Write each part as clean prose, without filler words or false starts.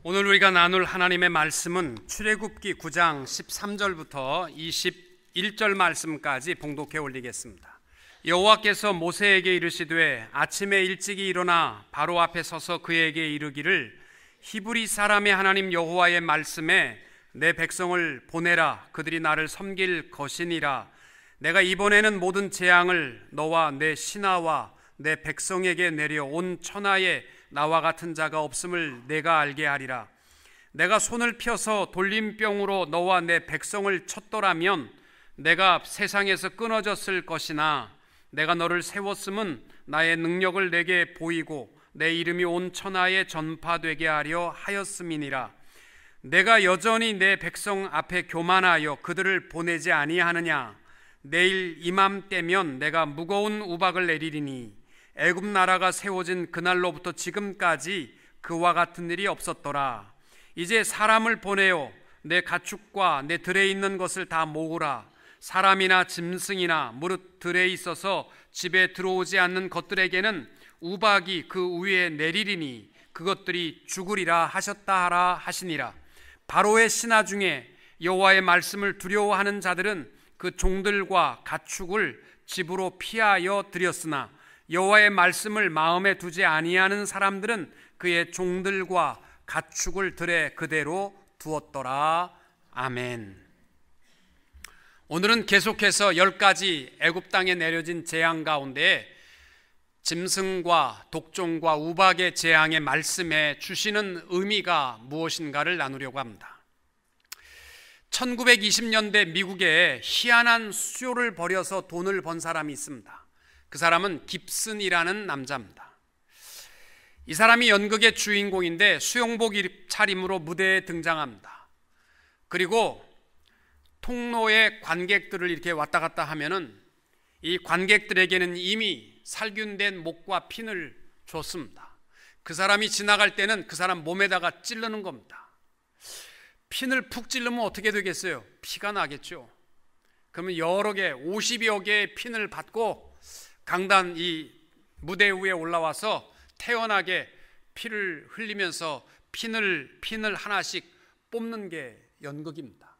오늘 우리가 나눌 하나님의 말씀은 출애굽기 9장 13절부터 21절 말씀까지 봉독해 올리겠습니다. 여호와께서 모세에게 이르시되 아침에 일찍이 일어나 바로 앞에 서서 그에게 이르기를 히브리 사람의 하나님 여호와의 말씀에 내 백성을 보내라. 그들이 나를 섬길 것이니라. 내가 이번에는 모든 재앙을 너와 내 신하와 내 백성에게 내려 온 천하에 나와 같은 자가 없음을 내가 알게 하리라. 내가 손을 펴서 돌림병으로 너와 내 백성을 쳤더라면 내가 세상에서 끊어졌을 것이나 내가 너를 세웠음은 나의 능력을 내게 보이고 내 이름이 온 천하에 전파되게 하려 하였음이니라. 내가 여전히 내 백성 앞에 교만하여 그들을 보내지 아니하느냐. 내일 이맘때면 내가 무거운 우박을 내리리니 애굽 나라가 세워진 그날로부터 지금까지 그와 같은 일이 없었더라. 이제 사람을 보내어 내 가축과 내 들에 있는 것을 다 모으라. 사람이나 짐승이나 무릇 들에 있어서 집에 들어오지 않는 것들에게는 우박이 그 위에 내리리니 그것들이 죽으리라 하셨다 하라 하시니라. 바로의 신하 중에 여호와의 말씀을 두려워하는 자들은 그 종들과 가축을 집으로 피하여 들였으나 여호와의 말씀을 마음에 두지 아니하는 사람들은 그의 종들과 가축을 들에 그대로 두었더라. 아멘. 오늘은 계속해서 10가지 애굽 땅에 내려진 재앙 가운데 짐승과 독종과 우박의 재앙의 말씀에 주시는 의미가 무엇인가를 나누려고 합니다. 1920년대 미국에 희한한 수요를 벌여서 돈을 번 사람이 있습니다. 그 사람은 깁슨이라는 남자입니다. 이 사람이 연극의 주인공인데 수영복 차림으로 무대에 등장합니다. 그리고 통로에 관객들을 이렇게 왔다 갔다 하면은 이 관객들에게는 이미 살균된 목과 핀을 줬습니다. 그 사람이 지나갈 때는 그 사람 몸에다가 찌르는 겁니다. 핀을 푹 찌르면 어떻게 되겠어요? 피가 나겠죠. 그러면 여러 개, 50여 개의 핀을 받고 강단 이 무대 위에 올라와서 태연하게 피를 흘리면서 핀을 하나씩 뽑는 게 연극입니다.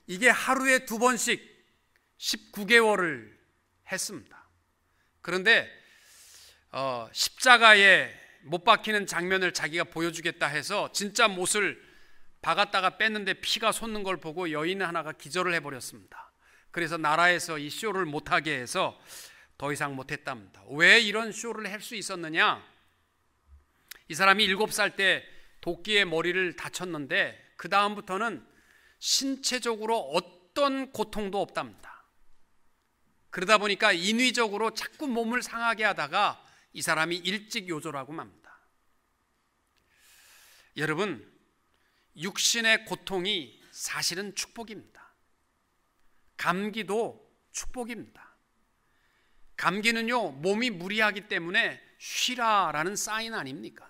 이게 하루에 2번씩 19개월을 했습니다. 그런데 십자가에 못 박히는 장면을 자기가 보여주겠다 해서 진짜 못을 박았다가 뺐는데 피가 솟는 걸 보고 여인 하나가 기절을 해버렸습니다. 그래서 나라에서 이 쇼를 못하게 해서 더 이상 못했답니다. 왜 이런 쇼를 할 수 있었느냐? 이 사람이 7살 때 도끼에 머리를 다쳤는데 그 다음부터는 신체적으로 어떤 고통도 없답니다. 그러다 보니까 인위적으로 자꾸 몸을 상하게 하다가 이 사람이 일찍 요절하고 맙니다. 여러분, 육신의 고통이 사실은 축복입니다. 감기도 축복입니다. 감기는요, 몸이 무리하기 때문에 쉬라라는 사인 아닙니까?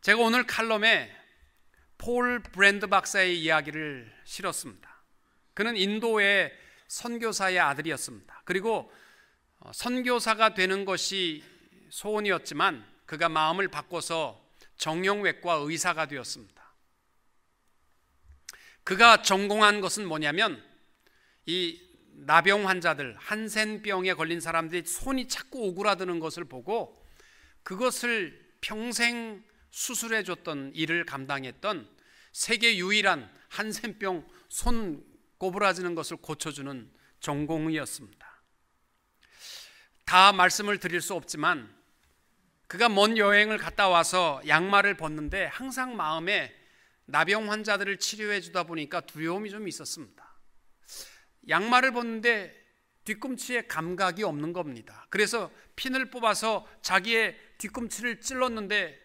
제가 오늘 칼럼에 폴 브랜드 박사의 이야기를 실었습니다. 그는 인도의 선교사의 아들이었습니다. 그리고 선교사가 되는 것이 소원이었지만 그가 마음을 바꿔서 정형외과 의사가 되었습니다. 그가 전공한 것은 뭐냐면 이 나병 환자들, 한센병에 걸린 사람들이 손이 자꾸 오그라드는 것을 보고 그것을 평생 수술해 줬던 일을 감당했던 세계 유일한 한센병 손 꼬부라지는 것을 고쳐주는 전공의였습니다. 다 말씀을 드릴 수 없지만 그가 먼 여행을 갔다 와서 양말을 벗는데 항상 마음에 나병 환자들을 치료해 주다 보니까 두려움이 좀 있었습니다. 양말을 벗는데 뒤꿈치에 감각이 없는 겁니다. 그래서 핀을 뽑아서 자기의 뒤꿈치를 찔렀는데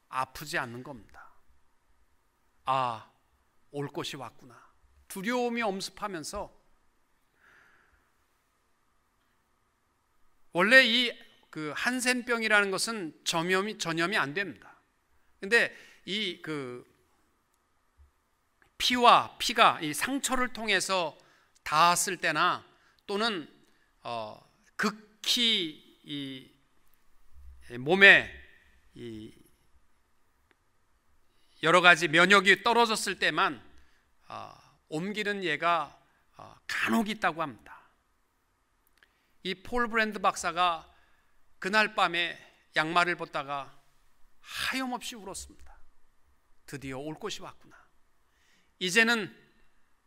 아프지 않는 겁니다. 아, 올 것이 왔구나. 두려움이 엄습하면서 원래 이 한센병이라는 것은 전염이 안 됩니다. 근데 이 피가 이 상처를 통해서 닿았을 때나 또는 극히 이 몸에 이 여러 가지 면역이 떨어졌을 때만 옮기는 예가 간혹 있다고 합니다. 이 폴 브랜드 박사가 그날 밤에 양말을 벗다가 하염없이 울었습니다. 드디어 올 곳이 왔구나. 이제는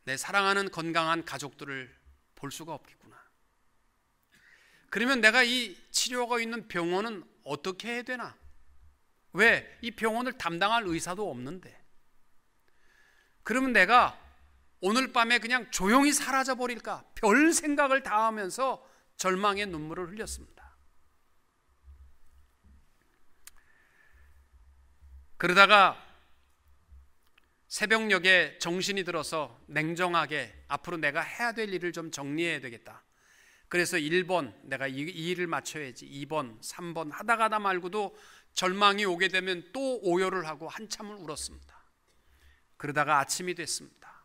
내 사랑하는 건강한 가족들을 볼 수가 없겠구나. 그러면 내가 이 치료가 있는 병원은 어떻게 해야 되나? 왜? 이 병원을 담당할 의사도 없는데. 그러면 내가 오늘 밤에 그냥 조용히 사라져 버릴까? 별 생각을 다 하면서 절망의 눈물을 흘렸습니다. 그러다가 새벽녘에 정신이 들어서 냉정하게 앞으로 내가 해야 될 일을 좀 정리해야 되겠다. 그래서 1번 내가 이 일을 맞춰야지, 2번, 3번 하다가다 말고도 절망이 오게 되면 또 오열을 하고 한참을 울었습니다. 그러다가 아침이 됐습니다.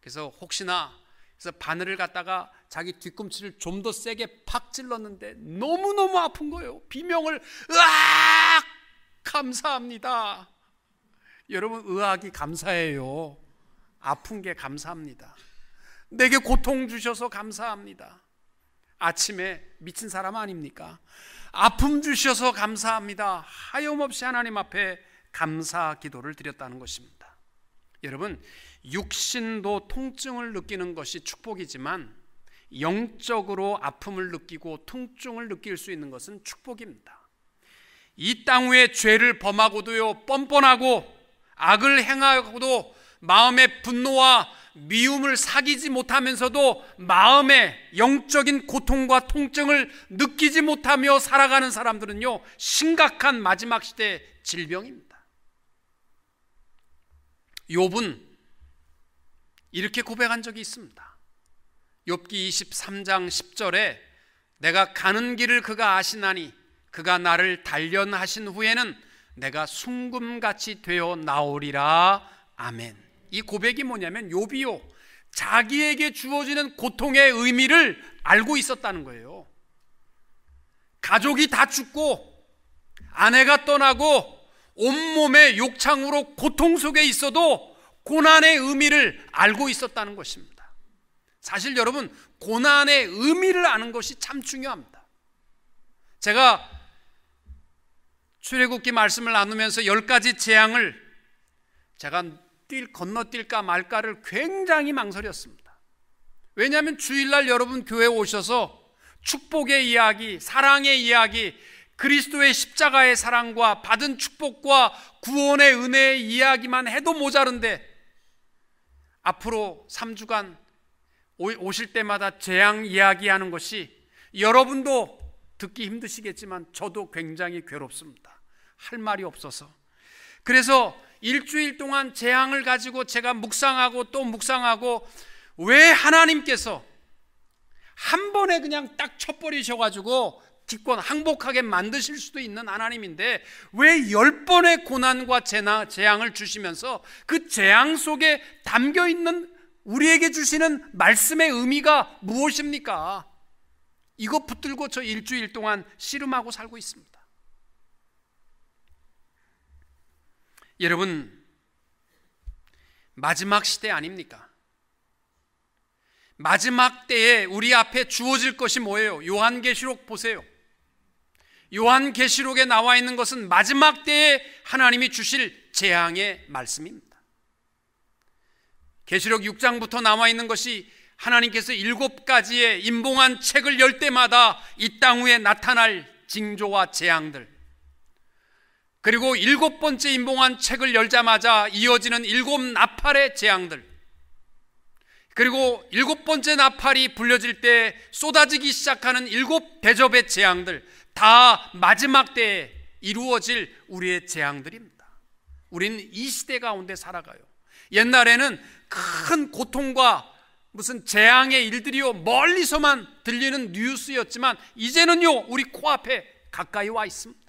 그래서 혹시나 그래서 바늘을 갖다가 자기 뒤꿈치를 좀 더 세게 팍 찔렀는데 너무너무 아픈 거예요. 비명을 으악! 감사합니다. 여러분, 의학이 감사해요. 아픈 게 감사합니다. 내게 고통 주셔서 감사합니다. 아침에 미친 사람 아닙니까? 아픔 주셔서 감사합니다. 하염없이 하나님 앞에 감사 기도를 드렸다는 것입니다. 여러분, 육신도 통증을 느끼는 것이 축복이지만 영적으로 아픔을 느끼고 통증을 느낄 수 있는 것은 축복입니다. 이 땅 위에 죄를 범하고도요, 뻔뻔하고 악을 행하고도 마음의 분노와 미움을 사귀지 못하면서도 마음의 영적인 고통과 통증을 느끼지 못하며 살아가는 사람들은요, 심각한 마지막 시대의 질병입니다. 욥은 이렇게 고백한 적이 있습니다. 욥기 23장 10절에 내가 가는 길을 그가 아시나니 그가 나를 단련하신 후에는 내가 순금같이 되어 나오리라. 아멘. 이 고백이 뭐냐면 욥이요, 자기에게 주어지는 고통의 의미를 알고 있었다는 거예요. 가족이 다 죽고 아내가 떠나고 온몸에 욕창으로 고통 속에 있어도 고난의 의미를 알고 있었다는 것입니다. 사실 여러분, 고난의 의미를 아는 것이 참 중요합니다. 제가 출애굽기 말씀을 나누면서 10가지 재앙을 제가 건너뛸까 말까를 굉장히 망설였습니다. 왜냐하면 주일날 여러분 교회에 오셔서 축복의 이야기, 사랑의 이야기, 그리스도의 십자가의 사랑과 받은 축복과 구원의 은혜의 이야기만 해도 모자른데 앞으로 3주간 오실 때마다 재앙 이야기하는 것이 여러분도 듣기 힘드시겠지만 저도 굉장히 괴롭습니다. 할 말이 없어서. 그래서 일주일 동안 재앙을 가지고 제가 묵상하고 또 묵상하고, 왜 하나님께서 한 번에 그냥 딱 쳐버리셔가지고 기권 항복하게 만드실 수도 있는 하나님인데 왜 10번의 고난과 재앙을 주시면서 그 재앙 속에 담겨있는 우리에게 주시는 말씀의 의미가 무엇입니까? 이거 붙들고 저 일주일 동안 씨름하고 살고 있습니다. 여러분, 마지막 시대 아닙니까? 마지막 때에 우리 앞에 주어질 것이 뭐예요? 요한계시록 보세요. 요한계시록에 나와 있는 것은 마지막 때에 하나님이 주실 재앙의 말씀입니다. 계시록 6장부터 나와 있는 것이 하나님께서 7가지의 임봉한 책을 열 때마다 이 땅 위에 나타날 징조와 재앙들, 그리고 7번째 임봉한 책을 열자마자 이어지는 7 나팔의 재앙들, 그리고 7번째 나팔이 불려질 때 쏟아지기 시작하는 7 대접의 재앙들, 다 마지막 때에 이루어질 우리의 재앙들입니다. 우리는 이 시대 가운데 살아가요. 옛날에는 큰 고통과 무슨 재앙의 일들이요 멀리서만 들리는 뉴스였지만 이제는요 우리 코앞에 가까이 와 있습니다.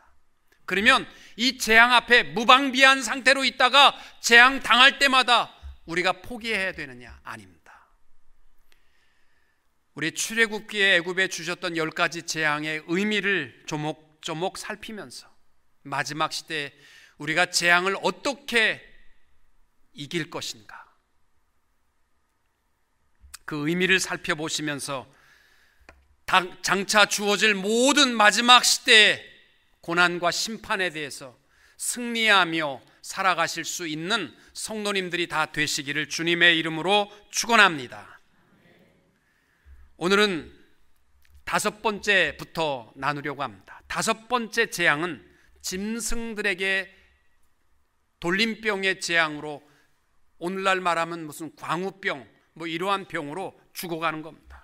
그러면 이 재앙 앞에 무방비한 상태로 있다가 재앙 당할 때마다 우리가 포기해야 되느냐? 아닙니다. 우리 출애굽기에 애굽에 주셨던 10가지 재앙의 의미를 조목조목 살피면서 마지막 시대에 우리가 재앙을 어떻게 이길 것인가? 그 의미를 살펴보시면서 장차 주어질 모든 마지막 시대의 고난과 심판에 대해서 승리하며 살아가실 수 있는 성도님들이 다 되시기를 주님의 이름으로 축원합니다. 오늘은 5번째부터 나누려고 합니다. 5번째 재앙은 짐승들에게 돌림병의 재앙으로, 오늘날 말하면 무슨 광우병 이러한 병으로 죽어가는 겁니다.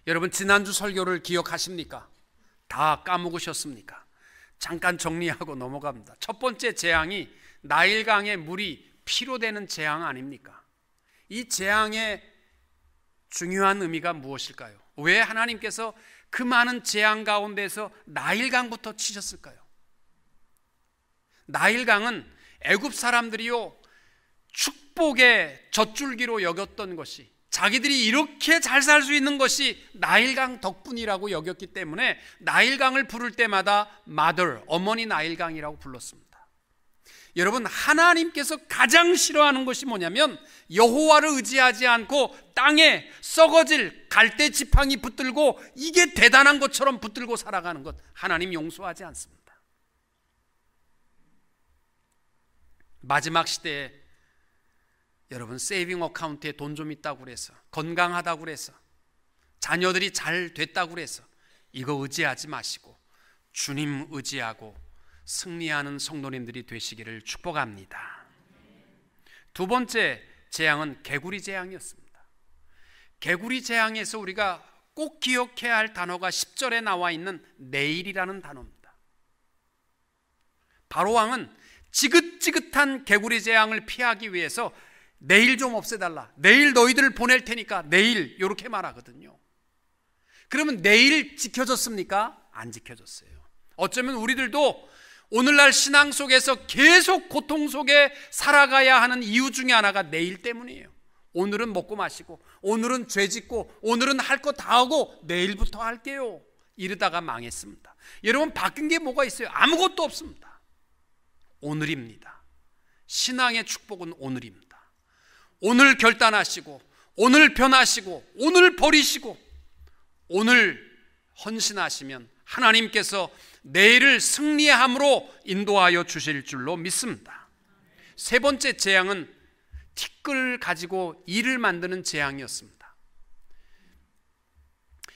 여러분, 지난주 설교를 기억하십니까? 다 까먹으셨습니까? 잠깐 정리하고 넘어갑니다. 첫 번째 재앙이 나일강의 물이 피로 되는 재앙 아닙니까? 이 재앙의 중요한 의미가 무엇일까요? 왜 하나님께서 그 많은 재앙 가운데서 나일강부터 치셨을까요? 나일강은 애굽 사람들이요, 축복의 젖줄기로 여겼던 것이, 자기들이 이렇게 잘 살 수 있는 것이 나일강 덕분이라고 여겼기 때문에 나일강을 부를 때마다 mother, 어머니 나일강이라고 불렀습니다. 여러분, 하나님께서 가장 싫어하는 것이 뭐냐면 여호와를 의지하지 않고 땅에 썩어질 갈대 지팡이 붙들고 이게 대단한 것처럼 붙들고 살아가는 것, 하나님 용서하지 않습니다. 마지막 시대에 여러분, 세이빙 어카운트에 돈 좀 있다고 그래서, 건강하다고 그래서, 자녀들이 잘 됐다고 그래서 이거 의지하지 마시고 주님 의지하고 승리하는 성도님들이 되시기를 축복합니다. 두 번째 재앙은 개구리 재앙이었습니다. 개구리 재앙에서 우리가 꼭 기억해야 할 단어가 10절에 나와 있는 내일이라는 단어입니다. 바로왕은 지긋지긋한 개구리 재앙을 피하기 위해서 내일 좀 없애달라, 내일 너희들을 보낼 테니까 내일, 이렇게 말하거든요. 그러면 내일 지켜졌습니까? 안 지켜졌어요. 어쩌면 우리들도 오늘날 신앙 속에서 계속 고통 속에 살아가야 하는 이유 중에 하나가 내일 때문이에요. 오늘은 먹고 마시고, 오늘은 죄 짓고, 오늘은 할 거 다 하고 내일부터 할게요, 이러다가 망했습니다. 여러분, 바뀐 게 뭐가 있어요? 아무것도 없습니다. 오늘입니다. 신앙의 축복은 오늘입니다. 오늘 결단하시고, 오늘 변하시고, 오늘 버리시고, 오늘 헌신하시면 하나님께서 내일을 승리함으로 인도하여 주실 줄로 믿습니다. 세 번째 재앙은 티끌을 가지고 이를 만드는 재앙이었습니다.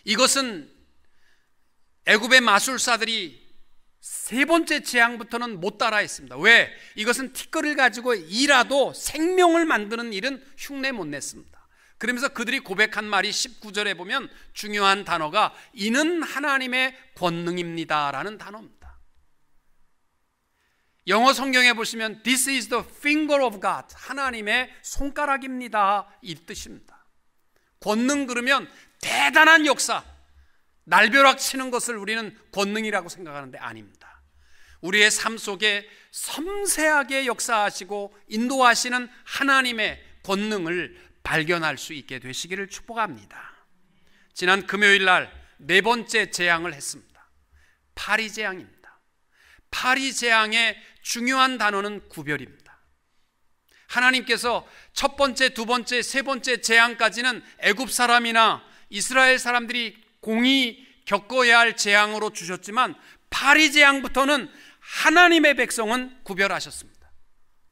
이것은 애굽의 마술사들이 세 번째 재앙부터는 못 따라했습니다. 왜? 이것은 티끌을 가지고 이라도 생명을 만드는 일은 흉내 못 냈습니다. 그러면서 그들이 고백한 말이 19절에 보면 중요한 단어가 이는 하나님의 권능입니다 라는 단어입니다. 영어 성경에 보시면 This is the finger of God, 하나님의 손가락입니다, 이 뜻입니다. 권능 그러면 대단한 역사, 날벼락 치는 것을 우리는 권능이라고 생각하는데 아닙니다. 우리의 삶 속에 섬세하게 역사하시고 인도하시는 하나님의 권능을 발견할 수 있게 되시기를 축복합니다. 지난 금요일 날 네 번째 재앙을 했습니다. 파리 재앙입니다. 파리 재앙의 중요한 단어는 구별입니다. 하나님께서 첫 번째, 두 번째, 세 번째 재앙까지는 애굽 사람이나 이스라엘 사람들이 공히 겪어야 할 재앙으로 주셨지만 파리 재앙부터는 하나님의 백성은 구별하셨습니다.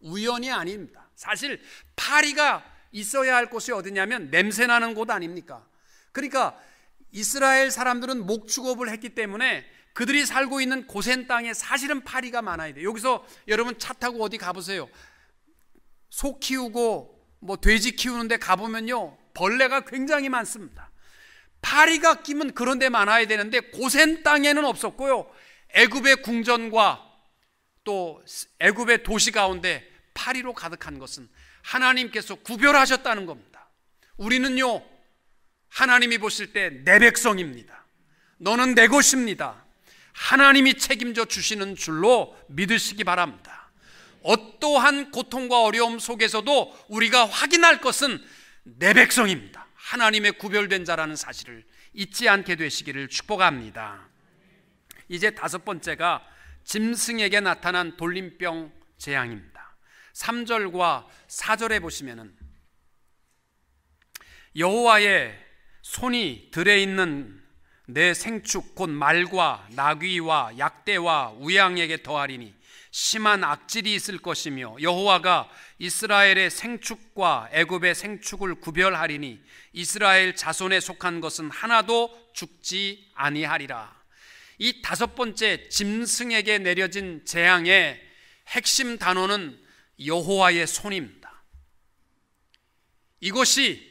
우연이 아닙니다. 사실 파리가 있어야 할 곳이 어디냐면 냄새나는 곳 아닙니까? 그러니까 이스라엘 사람들은 목축업을 했기 때문에 그들이 살고 있는 고센 땅에 사실은 파리가 많아야 돼요. 여기서 여러분 차 타고 어디 가보세요. 소 키우고 돼지 키우는데 가보면요, 벌레가 굉장히 많습니다. 파리가 끼면 그런 데 많아야 되는데 고센 땅에는 없었고요, 애굽의 궁전과 또 애굽의 도시 가운데 파리로 가득한 것은 하나님께서 구별하셨다는 겁니다. 우리는요, 하나님이 보실 때 내 백성입니다, 너는 내 것입니다, 하나님이 책임져 주시는 줄로 믿으시기 바랍니다. 어떠한 고통과 어려움 속에서도 우리가 확인할 것은 내 백성입니다, 하나님의 구별된 자라는 사실을 잊지 않게 되시기를 축복합니다. 이제 다섯 번째가 짐승에게 나타난 돌림병 재앙입니다. 3절과 4절에 보시면은 여호와의 손이 들에 있는 내 생축 곧 말과 나귀와 약대와 우양에게 더하리니 심한 악질이 있을 것이며 여호와가 이스라엘의 생축과 애굽의 생축을 구별하리니 이스라엘 자손에 속한 것은 하나도 죽지 아니하리라. 이 다섯 번째 짐승에게 내려진 재앙의 핵심 단어는 여호와의 손입니다. 이것이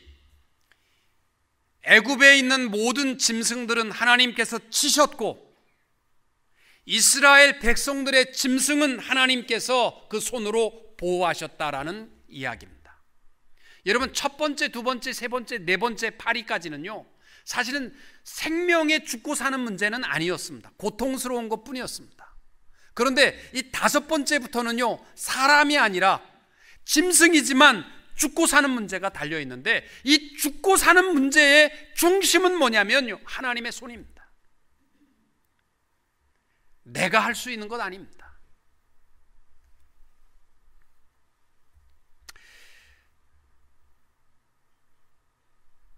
애굽에 있는 모든 짐승들은 하나님께서 치셨고 이스라엘 백성들의 짐승은 하나님께서 그 손으로 보호하셨다라는 이야기입니다. 여러분, 첫 번째, 두 번째, 세 번째, 네 번째, 파리까지는요 사실은 생명에 죽고 사는 문제는 아니었습니다. 고통스러운 것 뿐이었습니다. 그런데 이 다섯 번째부터는요 사람이 아니라 짐승이지만 죽고 사는 문제가 달려있는데 이 죽고 사는 문제의 중심은 뭐냐면요 하나님의 손입니다. 내가 할 수 있는 것 아닙니다.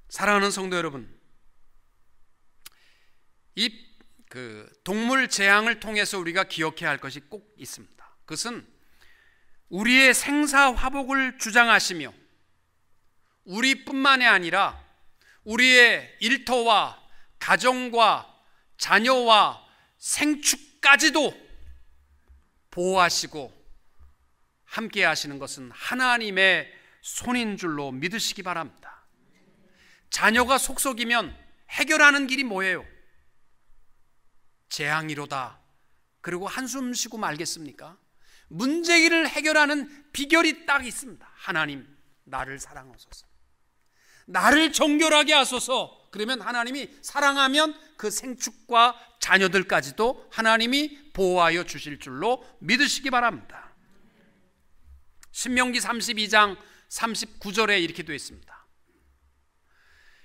사랑하는 성도 여러분, 이 동물 재앙을 통해서 우리가 기억해야 할 것이 꼭 있습니다. 그것은 우리의 생사화복을 주장하시며 우리뿐만이 아니라 우리의 일터와 가정과 자녀와 생축까지도 보호하시고 함께 하시는 것은 하나님의 손인 줄로 믿으시기 바랍니다. 자녀가 속속이면 해결하는 길이 뭐예요? 재앙이로다. 그리고 한숨 쉬고 말겠습니까? 문제를 해결하는 비결이 딱 있습니다. 하나님, 나를 사랑하소서. 나를 정결하게 하소서. 그러면 하나님이 사랑하면 그 생축과 자녀들까지도 하나님이 보호하여 주실 줄로 믿으시기 바랍니다. 신명기 32장 39절에 이렇게 되어 있습니다.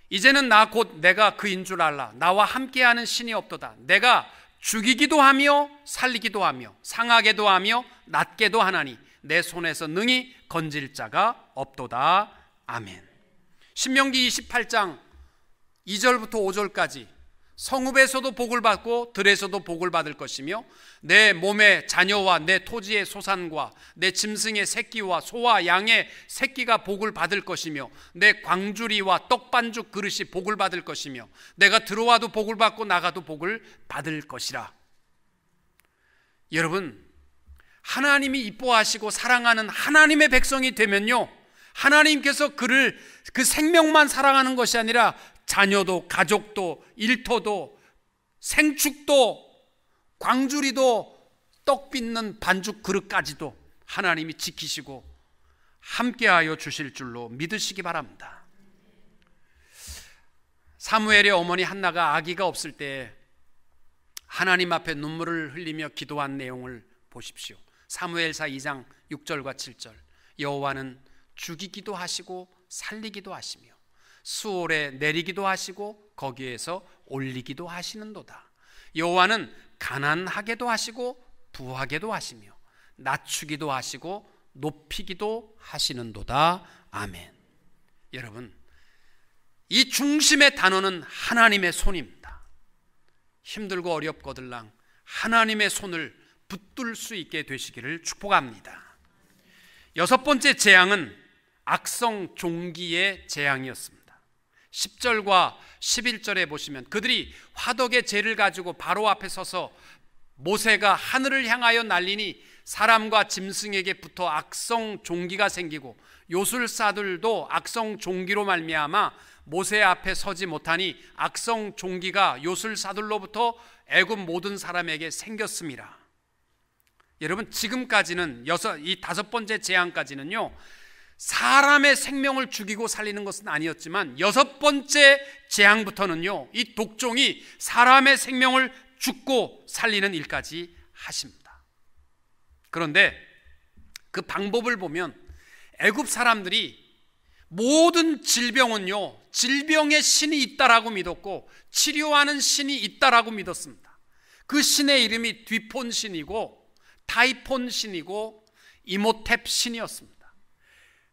이제는 나 곧 내가 그인 줄 알라. 나와 함께하는 신이 없도다. 내가 죽이기도 하며 살리기도 하며 상하게도 하며 낫게도 하나니 내 손에서 능히 건질 자가 없도다. 아멘. 신명기 28장 2절부터 5절까지 성읍에서도 복을 받고 들에서도 복을 받을 것이며 내 몸의 자녀와 내 토지의 소산과 내 짐승의 새끼와 소와 양의 새끼가 복을 받을 것이며 내 광주리와 떡반죽 그릇이 복을 받을 것이며 내가 들어와도 복을 받고 나가도 복을 받을 것이라. 여러분, 하나님이 이뻐하시고 사랑하는 하나님의 백성이 되면요 하나님께서 그를 그 생명만 사랑하는 것이 아니라 자녀도 가족도 일터도 생축도 광주리도 떡 빚는 반죽 그릇까지도 하나님이 지키시고 함께하여 주실 줄로 믿으시기 바랍니다. 사무엘의 어머니 한나가 아기가 없을 때 하나님 앞에 눈물을 흘리며 기도한 내용을 보십시오. 사무엘사 2장 6절과 7절. 여호와는 죽이기도 하시고 살리기도 하시며 수월에 내리기도 하시고 거기에서 올리기도 하시는도다. 여호와는 가난하게도 하시고 부하게도 하시며 낮추기도 하시고 높이기도 하시는도다. 아멘. 여러분, 이 중심의 단어는 하나님의 손입니다. 힘들고 어렵거들랑 하나님의 손을 붙들 수 있게 되시기를 축복합니다. 여섯 번째 재앙은 악성 종기의 재앙이었습니다. 10절과 11절에 보시면 그들이 화덕의 재를 가지고 바로 앞에 서서 모세가 하늘을 향하여 날리니 사람과 짐승에게 붙어 악성 종기가 생기고 요술사들도 악성 종기로 말미암아 모세 앞에 서지 못하니 악성 종기가 요술사들로부터 애굽 모든 사람에게 생겼습니다. 여러분, 지금까지는 이 다섯 번째 재앙까지는요 사람의 생명을 죽이고 살리는 것은 아니었지만 여섯 번째 재앙부터는요 이 독종이 사람의 생명을 죽고 살리는 일까지 하십니다. 그런데 그 방법을 보면 애굽 사람들이 모든 질병은요 질병의 신이 있다라고 믿었고 치료하는 신이 있다라고 믿었습니다. 그 신의 이름이 뒤폰 신이고 타이폰 신이고 이모탭 신이었습니다.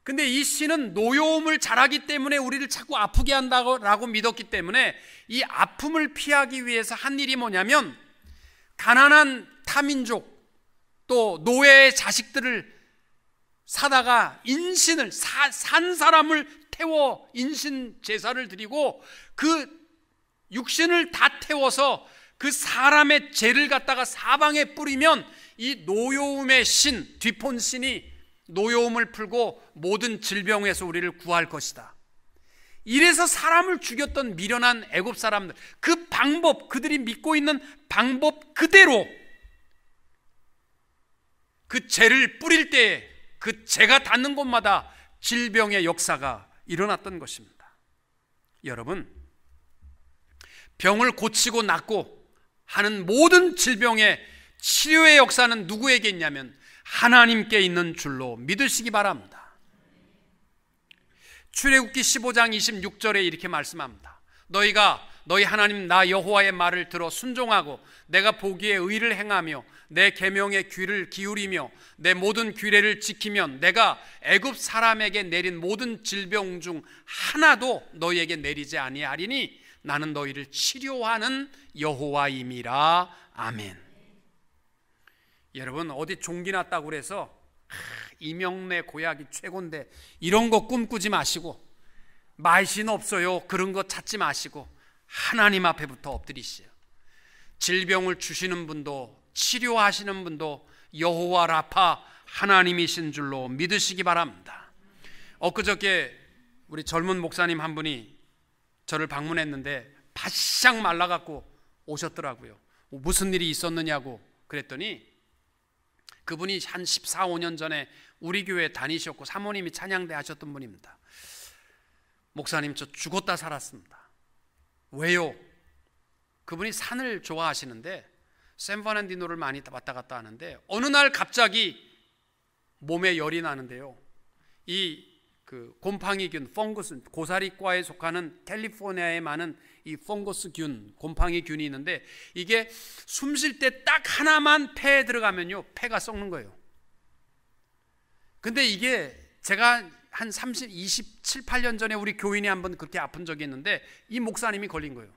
근데 이 신은 노여움을 잘하기 때문에 우리를 자꾸 아프게 한다고 믿었기 때문에 이 아픔을 피하기 위해서 한 일이 뭐냐면 가난한 타민족 또 노예의 자식들을 사다가 인신을 산 사람을 태워 인신 제사를 드리고 그 육신을 다 태워서 그 사람의 죄를 갖다가 사방에 뿌리면 이 노여움의 신, 뒤폰신이 노여움을 풀고 모든 질병에서 우리를 구할 것이다. 이래서 사람을 죽였던 미련한 애굽 사람들, 그 방법, 그들이 믿고 있는 방법 그대로 그 죄를 뿌릴 때에 그 죄가 닿는 곳마다 질병의 역사가 일어났던 것입니다. 여러분, 병을 고치고 낫고 하는 모든 질병의 치료의 역사는 누구에게 있냐면 하나님께 있는 줄로 믿으시기 바랍니다. 출애굽기 15장 26절에 이렇게 말씀합니다. 너희가 너희 하나님 나 여호와의 말을 들어 순종하고 내가 보기에 의를 행하며 내 계명에 귀를 기울이며 내 모든 규례를 지키면 내가 애굽 사람에게 내린 모든 질병 중 하나도 너희에게 내리지 아니하리니 나는 너희를 치료하는 여호와임이라. 아멘. 여러분, 어디 종기 났다고 그래서 이명래 고약이 최고인데 이런 거 꿈꾸지 마시고, 말신 없어요 그런 거 찾지 마시고 하나님 앞에부터 엎드리시오. 질병을 주시는 분도 치료하시는 분도 여호와 라파 하나님이신 줄로 믿으시기 바랍니다. 엊그저께 우리 젊은 목사님 한 분이 저를 방문했는데 바싹 말라갖고 오셨더라고요. 무슨 일이 있었느냐고 그랬더니 그분이 한 14, 15년 전에 우리 교회 다니셨고 사모님이 찬양대 하셨던 분입니다. 목사님, 저 죽었다 살았습니다. 왜요? 그분이 산을 좋아하시는데 샌버난디노를 많이 왔다 갔다 하는데 어느 날 갑자기 몸에 열이 나는데요, 이 곰팡이균, 펑거스, 고사리과에 속하는 캘리포니아에 많은 이 펑거스균, 곰팡이균이 있는데 이게 숨 쉴 때 딱 하나만 폐에 들어가면요 폐가 썩는 거예요. 근데 이게 제가 한 27, 8년 전에 우리 교인이 한번 그렇게 아픈 적이 있는데 이 목사님이 걸린 거예요.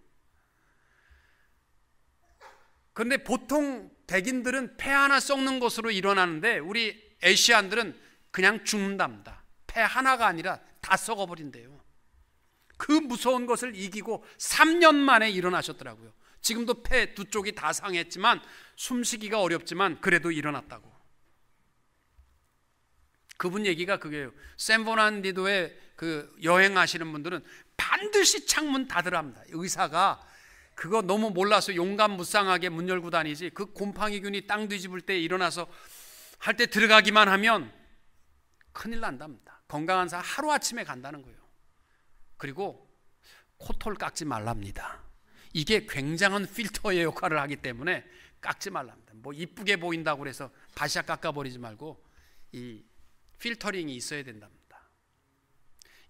그런데 보통 백인들은 폐 하나 썩는 것으로 일어나는데 우리 아시안들은 그냥 죽는답니다. 폐 하나가 아니라 다 썩어버린대요. 그 무서운 것을 이기고 3년 만에 일어나셨더라고요. 지금도 폐 두 쪽이 다 상했지만 숨쉬기가 어렵지만 그래도 일어났다고. 그분 얘기가 그게요. 샌버난디도에 그 여행하시는 분들은 반드시 창문 닫으라 합니다. 의사가 그거 너무 몰라서 용감무쌍하게 문 열고 다니지, 그 곰팡이균이 땅 뒤집을 때 일어나서 할 때 들어가기만 하면 큰일 난답니다. 건강한 사람 하루아침에 간다는 거예요. 그리고 코털 깎지 말랍니다. 이게 굉장한 필터의 역할을 하기 때문에 깎지 말랍니다. 뭐 이쁘게 보인다고 그래서 바샤 깎아버리지 말고 이 필터링이 있어야 된답니다.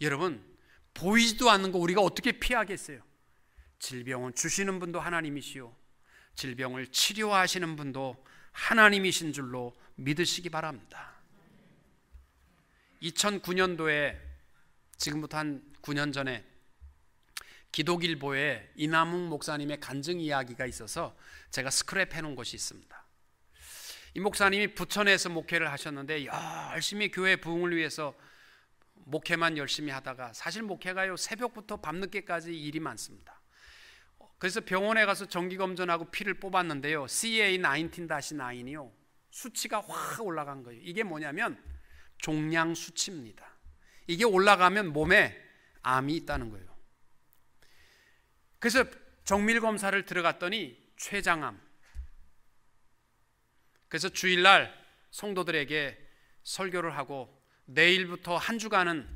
여러분, 보이지도 않는 거 우리가 어떻게 피하겠어요? 질병은 주시는 분도 하나님이시오, 질병을 치료하시는 분도 하나님이신 줄로 믿으시기 바랍니다. 2009년도에 지금부터 한 9년 전에 기독일보에 이남욱 목사님의 간증 이야기가 있어서 제가 스크랩 해놓은 것이 있습니다. 이 목사님이 부천에서 목회를 하셨는데 열심히 교회 부흥을 위해서 목회만 열심히 하다가, 사실 목회가요 새벽부터 밤늦게까지 일이 많습니다. 그래서 병원에 가서 정기검진하고 피를 뽑았는데요, CA19-9이요 수치가 확 올라간 거예요. 이게 뭐냐면 종양 수치입니다. 이게 올라가면 몸에 암이 있다는 거예요. 그래서 정밀 검사를 들어갔더니 췌장암. 그래서 주일날 성도들에게 설교를 하고 내일부터 한 주간은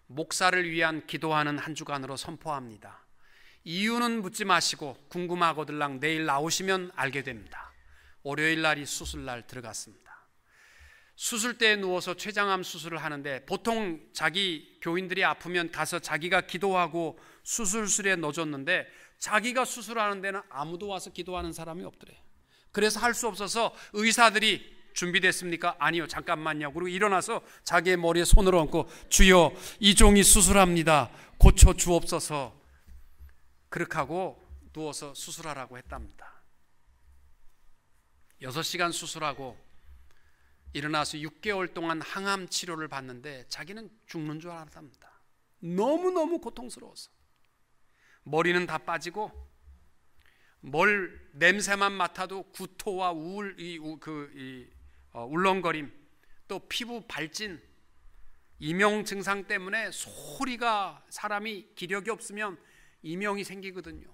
목사를 위한 기도하는 한 주간으로 선포합니다. 이유는 묻지 마시고 궁금하거들랑 내일 나오시면 알게 됩니다. 월요일 날이 수술날 들어갔습니다. 수술대에 누워서 췌장암 수술을 하는데 보통 자기 교인들이 아프면 가서 자기가 기도하고 수술실에 넣어줬는데 자기가 수술하는 데는 아무도 와서 기도하는 사람이 없더래요. 그래서 할 수 없어서 의사들이 준비됐습니까? 아니요, 잠깐만요. 그리고 일어나서 자기의 머리에 손을 얹고 주여 이 종이 수술합니다. 고쳐 주옵소서. 그렇게 하고 누워서 수술하라고 했답니다. 6시간 수술하고 일어나서 6개월 동안 항암 치료를 받는데 자기는 죽는 줄 알았답니다. 너무너무 고통스러워서 머리는 다 빠지고 냄새만 맡아도 구토와 울렁거림, 또 피부 발진, 이명 증상 때문에 소리가, 사람이 기력이 없으면 이명이 생기거든요.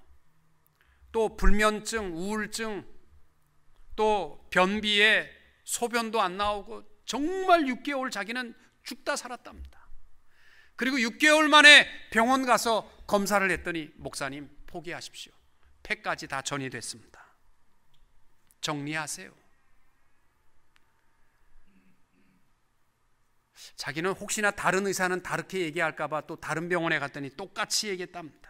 또 불면증, 우울증, 또 변비에 소변도 안 나오고 정말 6개월 자기는 죽다 살았답니다. 그리고 6개월 만에 병원 가서 검사를 했더니 목사님 포기하십시오. 폐까지 다 전이됐습니다. 정리하세요. 자기는 혹시나 다른 의사는 다르게 얘기할까 봐 또 다른 병원에 갔더니 똑같이 얘기했답니다.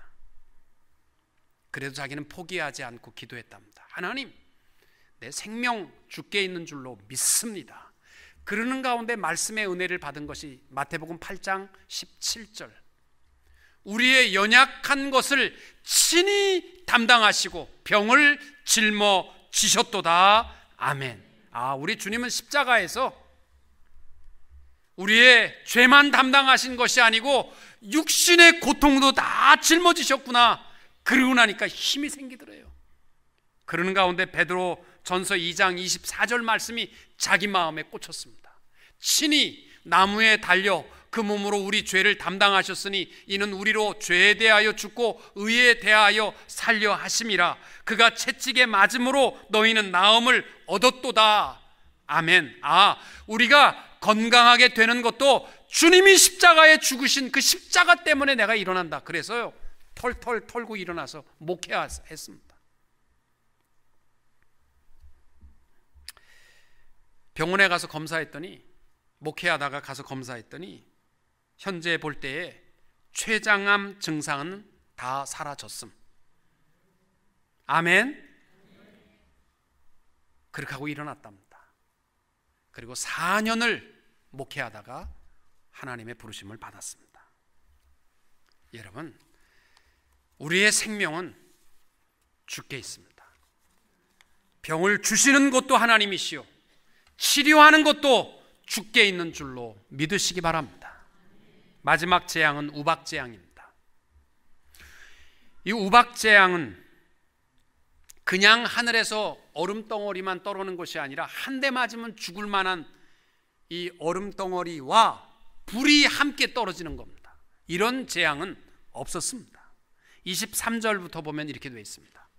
그래도 자기는 포기하지 않고 기도했답니다. 하나님, 내 생명 주께 있는 줄로 믿습니다. 그러는 가운데 말씀의 은혜를 받은 것이 마태복음 8장 17절. 우리의 연약한 것을 친히 담당하시고 병을 짊어지셨도다. 아멘. 우리 주님은 십자가에서 우리의 죄만 담당하신 것이 아니고 육신의 고통도 다 짊어지셨구나. 그러고 나니까 힘이 생기더래요. 그러는 가운데 베드로 전서 2장 24절 말씀이 자기 마음에 꽂혔습니다. 친히 나무에 달려 그 몸으로 우리 죄를 담당하셨으니 이는 우리로 죄에 대하여 죽고 의에 대하여 살려 하심이라. 그가 채찍에 맞음으로 너희는 나음을 얻었도다. 아멘. 우리가 건강하게 되는 것도 주님이 십자가에 죽으신 그 십자가 때문에 내가 일어난다. 그래서요, 털털 털고 일어나서 목회했습니다. 병원에 가서 검사했더니, 목회하다가 가서 검사했더니 현재 볼 때에 췌장암 증상은 다 사라졌음. 아멘. 그렇게 하고 일어났답니다. 그리고 4년을 목회하다가 하나님의 부르심을 받았습니다. 여러분, 우리의 생명은 주께 있습니다. 병을 주시는 것도 하나님이시요 치료하는 것도 주께 있는 줄로 믿으시기 바랍니다. 마지막 재앙은 우박재앙입니다. 이 우박재앙은 그냥 하늘에서 얼음덩어리만 떨어오는 것이 아니라 한 대 맞으면 죽을 만한 이 얼음덩어리와 불이 함께 떨어지는 겁니다. 이런 재앙은 없었습니다. 23절부터 보면 이렇게 되어 있습니다.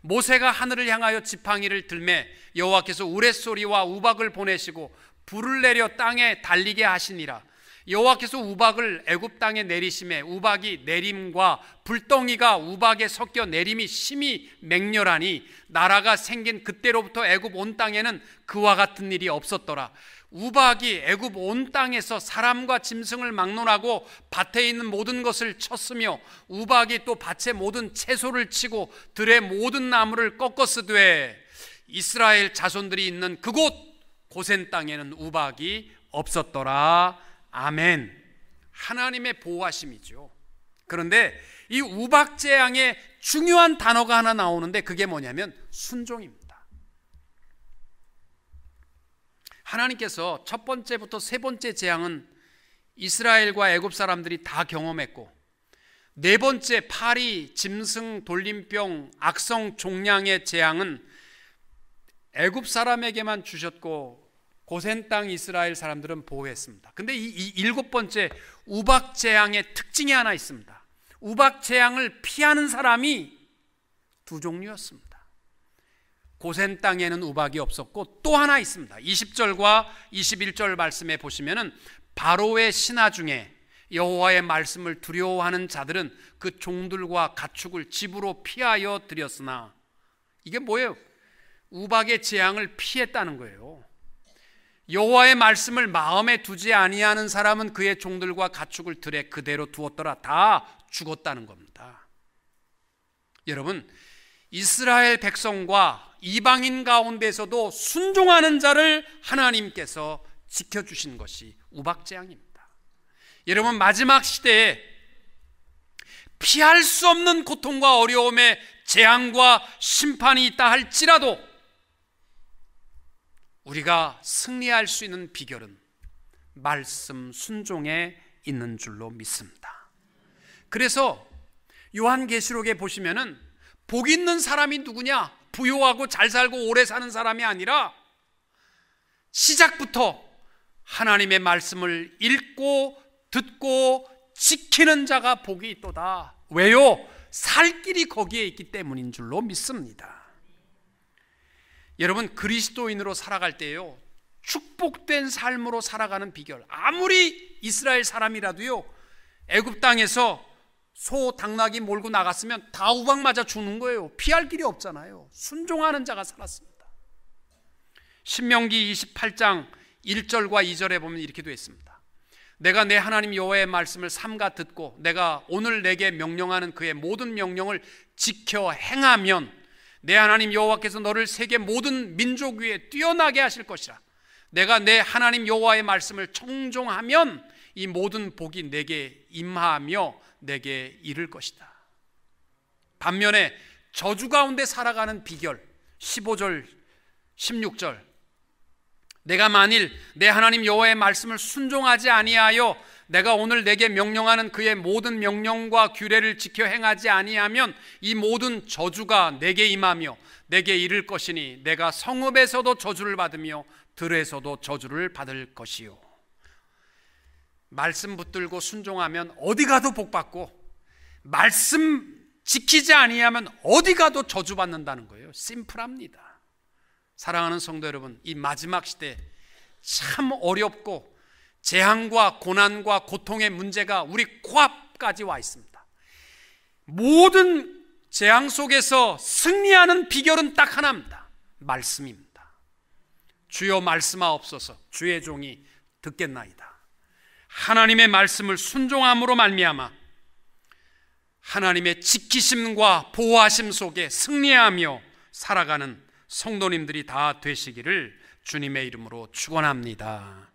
모세가 하늘을 향하여 지팡이를 들매 여호와께서 우레소리와 우박을 보내시고 불을 내려 땅에 달리게 하시니라. 여호와께서 우박을 애굽 땅에 내리심에 우박이 내림과 불덩이가 우박에 섞여 내림이 심히 맹렬하니 나라가 생긴 그때로부터 애굽 온 땅에는 그와 같은 일이 없었더라. 우박이 애굽 온 땅에서 사람과 짐승을 막론하고 밭에 있는 모든 것을 쳤으며 우박이 또 밭의 모든 채소를 치고 들의 모든 나무를 꺾었으되 이스라엘 자손들이 있는 그곳 고센 땅에는 우박이 없었더라. 아멘. 하나님의 보호하심이죠. 그런데 이 우박재앙에 중요한 단어가 하나 나오는데 그게 뭐냐면 순종입니다. 하나님께서 첫 번째부터 세 번째 재앙은 이스라엘과 애굽 사람들이 다 경험했고, 네 번째 파리, 짐승, 돌림병, 악성 종양의 재앙은 애굽 사람에게만 주셨고 고센 땅 이스라엘 사람들은 보호했습니다. 근데 이 일곱 번째 우박재앙의 특징이 하나 있습니다. 우박재앙을 피하는 사람이 두 종류였습니다. 고센 땅에는 우박이 없었고 또 하나 있습니다. 20절과 21절 말씀에 보시면은 바로의 신하 중에 여호와의 말씀을 두려워하는 자들은 그 종들과 가축을 집으로 피하여 들였으나, 이게 뭐예요? 우박의 재앙을 피했다는 거예요. 여호와의 말씀을 마음에 두지 아니하는 사람은 그의 종들과 가축을 들에 그대로 두었더라. 다 죽었다는 겁니다. 여러분, 이스라엘 백성과 이방인 가운데서도 순종하는 자를 하나님께서 지켜주신 것이 우박재앙입니다. 여러분, 마지막 시대에 피할 수 없는 고통과 어려움에 재앙과 심판이 있다 할지라도 우리가 승리할 수 있는 비결은 말씀 순종에 있는 줄로 믿습니다. 그래서 요한계시록에 보시면은 복 있는 사람이 누구냐? 부유하고 잘 살고 오래 사는 사람이 아니라 시작부터 하나님의 말씀을 읽고 듣고 지키는 자가 복이 있도다. 왜요? 살 길이 거기에 있기 때문인 줄로 믿습니다. 여러분, 그리스도인으로 살아갈 때요, 축복된 삶으로 살아가는 비결, 아무리 이스라엘 사람이라도요, 애굽 땅에서 소, 당나귀 몰고 나갔으면 다 우박 맞아 죽는 거예요. 피할 길이 없잖아요. 순종하는 자가 살았습니다. 신명기 28장 1절과 2절에 보면 이렇게 되어 있습니다. 내가 내 하나님 여호와의 말씀을 삼가 듣고 내가 오늘 내게 명령하는 그의 모든 명령을 지켜 행하면 내 하나님 여호와께서 너를 세계 모든 민족 위에 뛰어나게 하실 것이라. 내가 내 하나님 여호와의 말씀을 청종하면 이 모든 복이 내게 임하며 내게 이를 것이다. 반면에 저주 가운데 살아가는 비결 15절 16절, 내가 만일 내 하나님 여호와의 말씀을 순종하지 아니하여 내가 오늘 내게 명령하는 그의 모든 명령과 규례를 지켜 행하지 아니하면 이 모든 저주가 내게 임하며 내게 이를 것이니 내가 성읍에서도 저주를 받으며 들에서도 저주를 받을 것이요. 말씀 붙들고 순종하면 어디 가도 복받고 말씀 지키지 아니하면 어디 가도 저주받는다는 거예요. 심플합니다. 사랑하는 성도 여러분, 이 마지막 시대 참 어렵고 재앙과 고난과 고통의 문제가 우리 코앞까지 와 있습니다. 모든 재앙 속에서 승리하는 비결은 딱 하나입니다. 말씀입니다. 주여 말씀하옵소서. 주의 종이 듣겠나이다. 하나님의 말씀을 순종함으로 말미암아 하나님의 지키심과 보호하심 속에 승리하며 살아가는 성도님들이 다 되시기를 주님의 이름으로 축원합니다.